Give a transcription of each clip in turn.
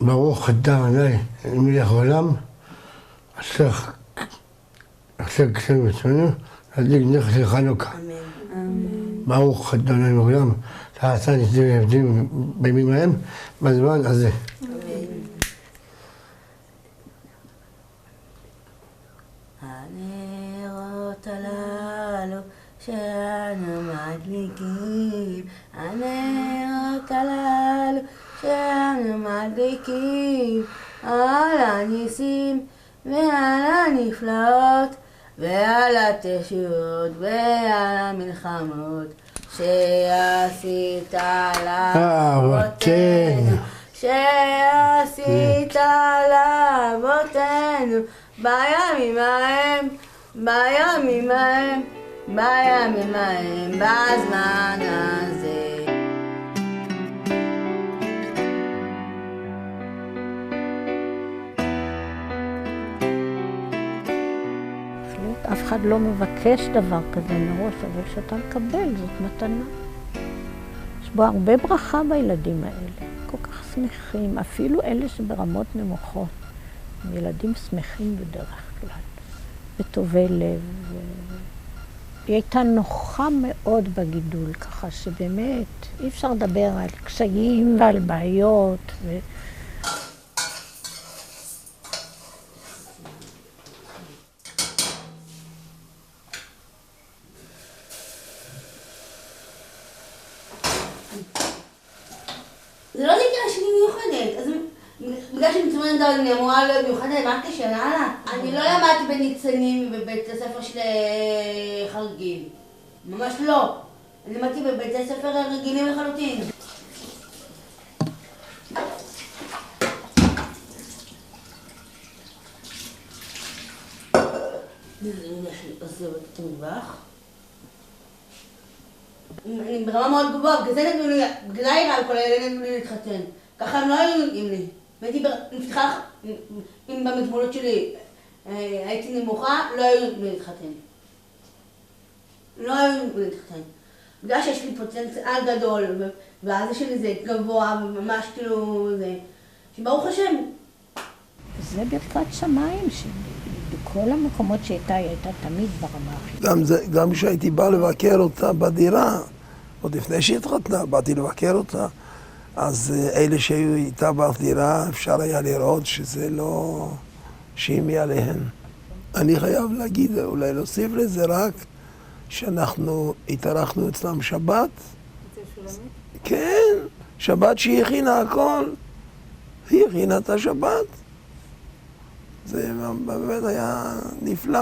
ברוך אתה אדוני מלך העולם, אשר קסם וצאנו, להדליק נר של חנוכה. ברוך אתה אדוני מלך העולם, שעשה ניסים ועבדים בימים ההם, בזמן הזה. הנרות הללו שאנו מדליקים, הנרות הללו שאנו מדליקים, על הניסים ועל הנפלאות ועל התשועות ועל המלחמות שעשית לאבותינו, שעשית לאבותינו בימים ההם, בימים ההם, בימים ההם, בזמן הזה. אף אחד לא מבקש דבר כזה מראש, אבל כשאתה מקבל, זאת מתנה. יש בו הרבה ברכה בילדים האלה, כל כך שמחים, אפילו אלה שברמות נמוכות. ילדים שמחים בדרך כלל, וטובי לב. היא הייתה נוחה מאוד בגידול, ככה שבאמת אי אפשר לדבר על קשיים ועל בעיות. זה לא נקרא שאני מיוחדת, אז בגלל שמצוינת אני אמורה להיות מיוחדת, אמרתי שנעלה. אני לא למדתי בניצנים בבית הספר של חרגיל. ממש לא. אני למדתי בבית הספר רגילים לחלוטין. עושה את המטבח. אני ברמה מאוד גבוהה, בגלל זה נראה על כל האלה נתנו לי להתחתן. ככה הם לא היו נוגעים לי. הייתי מבטיחה, אם במתמודות שלי הייתי נמוכה, לא היו נותנים לי להתחתן. לא היו נותנים לי להתחתן. בגלל שיש לי פוטנציאל גדול, והזה שלי זה גבוה, וממש כאילו זה, שברוך השם. זה ברכת שמיים שלי. בכל המקומות שהייתה, היא הייתה תמיד ברמה הכי. גם כשהייתי בא לבקר אותה בדירה, עוד לפני שהתחתנה, באתי לבקר אותה, אז אלה שהיו איתה בדירה, אפשר היה לראות שזה לא שימי עליהן. אני חייב להגיד, אולי להוסיף לזה רק, שאנחנו התארחנו אצלם שבת. אצל שולמית? כן, שבת שהיא הכינה הכל. היא הכינה את השבת. זה באמת היה נפלא.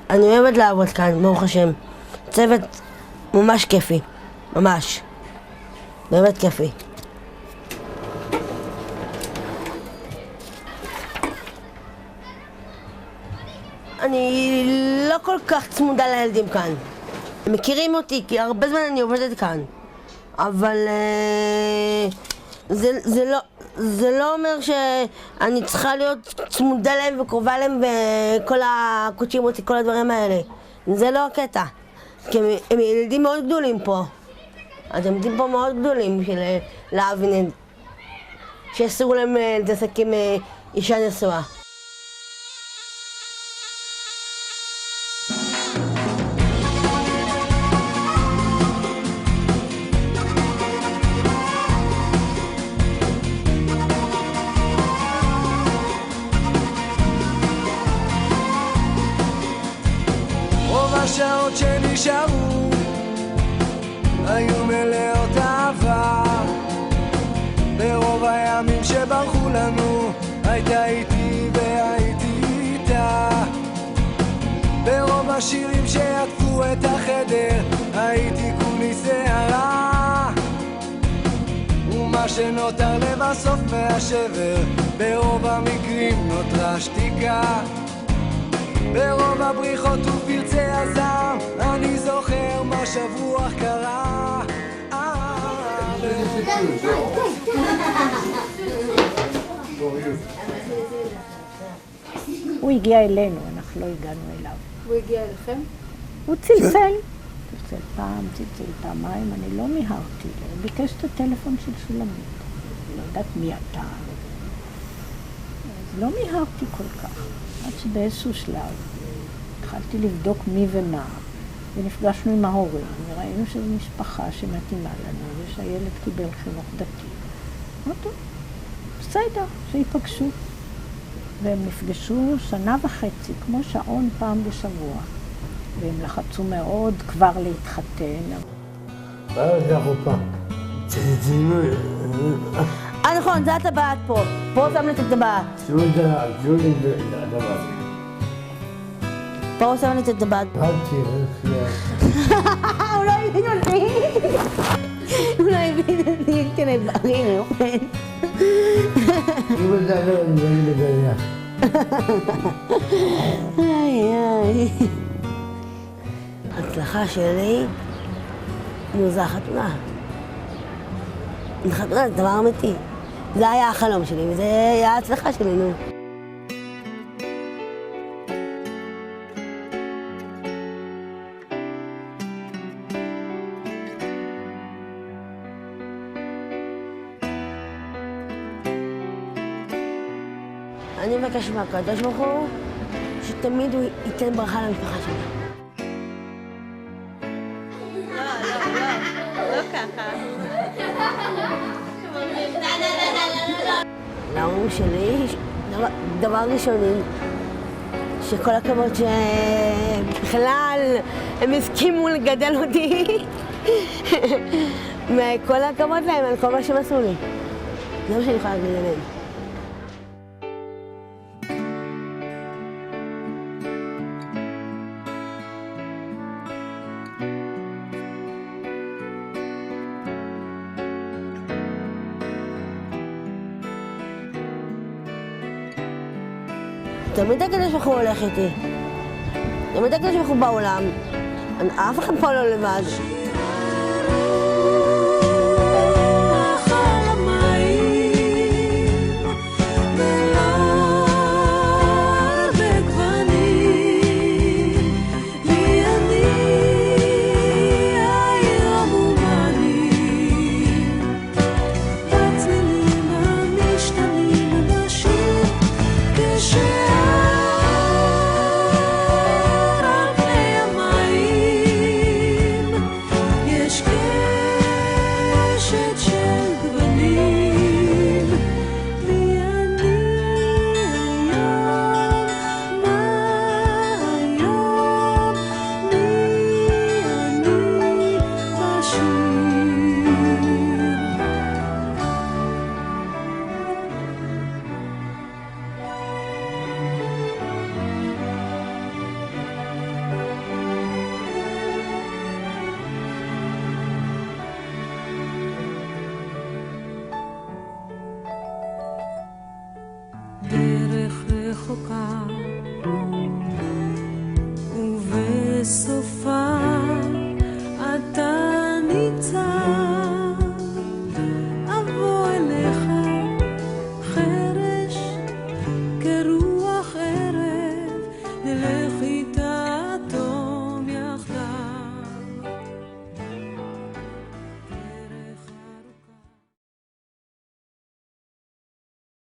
אני אוהבת לעבוד כאן, ברוך השם. צוות ממש כיפי, ממש. באמת כיפי. אני לא כל כך צמודה לילדים כאן. הם מכירים אותי, כי הרבה זמן אני עובדת כאן. אבל זה לא אומר שאני צריכה להיות צמודה להם וקרובה להם וכל הקודשים אותי, כל הדברים האלה. זה לא הקטע. כי הם ילדים מאוד גדולים פה. אז הם ילדים פה מאוד גדולים של להבין שאסור להם להתעסק עם אישה נשואה. השעות שנשארו היו מלאות אהבה, ברוב הימים שברחו לנו הייתה איתי והייתי איתה, ברוב השירים שעטפו את החדר הייתי כולי שערה, ומה שנותר לבסוף מהשבר ברוב המקרים נותרה שתיקה, ברוב הבריחות ופרצי הזעם אני זוכר מה שבוע קרה. הוא הגיע אלינו, אנחנו לא הגענו אליו. הוא הגיע אליכם? הוא צלצל. צלצל פעם, צלצל פעמיים, אני לא מיהרתי לו. הוא ביקש את הטלפון של שולמית. אני לא יודעת מי אתה. אז לא מיהרתי כל כך. עד שבאיזשהו שלב התחלתי לבדוק מי ומה. ונפגשנו עם ההורים, וראינו שזו משפחה שמתאימה לנו, ושהילד קיבל חינוך דתי. אמרתי, בסדר, שיפגשו. והם נפגשו 1.5 שנה, כמו שעון פעם בשבוע. והם לחצו מאוד כבר להתחתן. זה החופה. נכון, זה הטבעת פה. פה שמת את הטבעת. תראו את הטבעת. פה שמת את הטבעת. אל תראה. הוא לא הבין אותי. הוא לא הבין אותי, כנראה בריא, אוכל. תראו את זה, אני מגליה. איי. ההצלחה שלי, זה החתונה. חתונה זה דבר אמיתי. זה היה החלום שלי, וזה היה ההצלחה שלי, נו. אני מבקש מהקדוש ברוך הוא שתמיד הוא ייתן ברכה למשפחה שלי. לא ככה. להורים שלי, דבר ראשוני, שכל הכבוד שבכלל הם הסכימו לגדל אותי. וכל הכבוד להם על כל מה שהם עשו לי. זה מה שאני יכולה להגיד עליהם. תמיד הקדוש ברוך הוא הולך איתי. תמיד הקדוש ברוך הוא בעולם. אף אחד פה לא לבד. ובסופה אתה ניצב